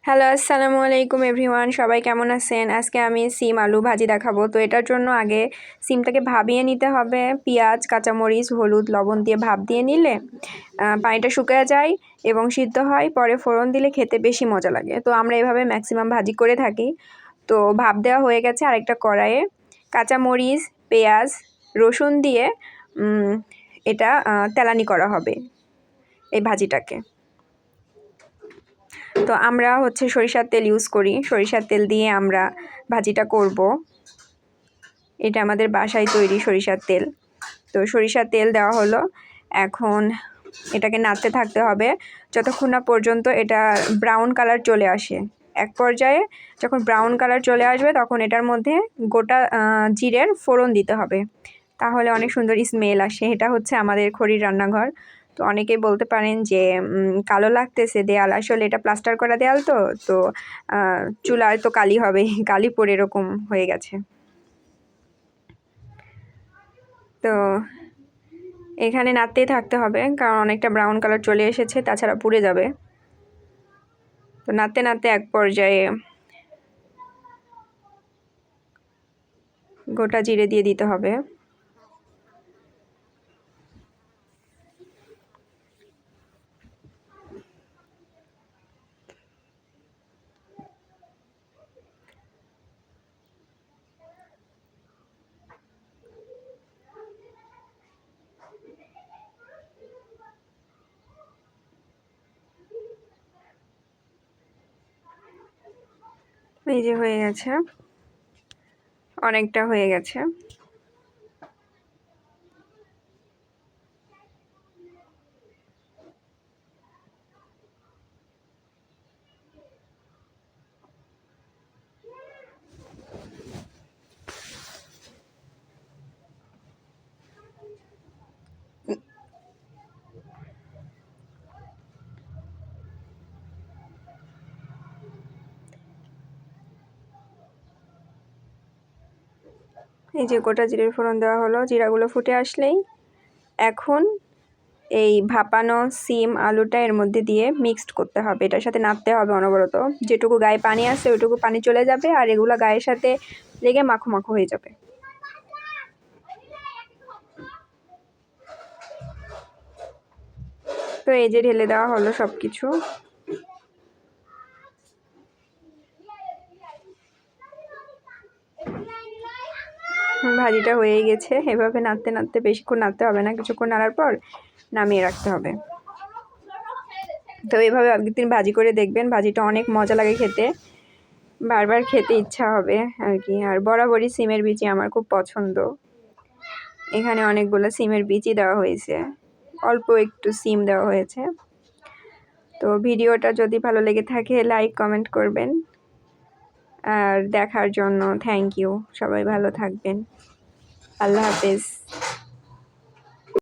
Hello, আসসালামু আলাইকুম everyone. সবাই কেমন আছেন? আজকে আমি সিম আলু ভাজি দেখাবো। তো এটার জন্য আগে সিমটাকে ভাবিয়ে নিতে হবে। পেঁয়াজ, কাঁচামরিচ, হলুদ, লবণ দিয়ে ভাপ দিয়ে নিলে পানিটা শুকিয়ে যায় এবং সিদ্ধ হয়, পরে ফোড়ন দিলে খেতে বেশি মজা লাগে। তো আমরা এভাবে ম্যাক্সিমাম ভাজি করে থাকি। তো ভাপ দেওয়া হয়ে গেছে। আরেকটা কড়াইয়ে কাঁচামরিচ, পেঁয়াজ, রসুন দিয়ে এটা তেলানি করা হবে এই ভাজিটাকে। তো আমরা সরিষার তেল ইউজ করি। সরিষার তেল দিয়ে আমরা ভাজিটা করব। এটা আমাদের বাসায় তৈরি সরিষার তেল। তো সরিষার তেল দেওয়া হলো। এখন এটাকে নাড়তে থাকতে হবে যতক্ষণ না পর্যন্ত এটা ব্রাউন কালার চলে আসে। এক পর্যায়ে যখন ব্রাউন কালার চলে আসবে তখন এটার মধ্যে গোটা জিরের ফোড়ন দিতে হবে, তাহলে অনেক সুন্দর স্মেল আসে। এটা আমাদের খড়ির রান্নাঘর। তো অনেকেই বলতে পারেন যে কালো লাগতেছে দেয়াল, আসলে এটা প্লাস্টার করা দেয়াল। তো চুলায় তো কালি হবে, কালি পড়ে এরকম হয়ে গেছে। তো এখানে নাড়তেই থাকতে হবে, কারণ অনেকটা ব্রাউন কালার চলে এসেছে, তাছাড়া পুড়ে যাবে। তো নাড়তে নাড়তে এক পর্যায়ে গোটা জিরে দিয়ে দিতে হবে। এই যে হয়ে গেছে, অনেকটা হয়ে গেছে। এই যে গোটা জিরের ফোড়ন দেওয়া হলো। জিরাগুলো ফুটে আসলেই এখন এই ভাপানো সিম আলুটা এর মধ্যে দিয়ে মিক্সড করতে হবে। এটার সাথে নাড়তে হবে অনবরত। যেটুকু গায়ে পানি আছে ওইটুকু পানি চলে যাবে, আর এগুলো গায়ের সাথে লেগে মাখো মাখো হয়ে যাবে। তো এই যে ঢেলে দেওয়া হলো সব কিছু। ভাজিটা হয়ে গেছে। এভাবে নাড়তে নাড়তে, বেশিক্ষণ নাড়তে হবে না, কিছুক্ষণ নাড়ার পর নামিয়ে রাখতে হবে। তো এইভাবে একদিন ভাজি করে দেখবেন, ভাজিটা অনেক মজা লাগে খেতে, বারবার খেতে ইচ্ছা হবে আর কি। আর বরাবরই সিমের বিচি আমার খুব পছন্দ। এখানে অনেকগুলো সিমের বিচি দেওয়া হয়েছে, অল্প একটু সিম দেওয়া হয়েছে। তো ভিডিওটা যদি ভালো লেগে থাকে লাইক কমেন্ট করবেন, আর দেখার জন্য থ্যাংক ইউ। সবাই ভালো থাকবেন। আল্লাহ হাফেজ।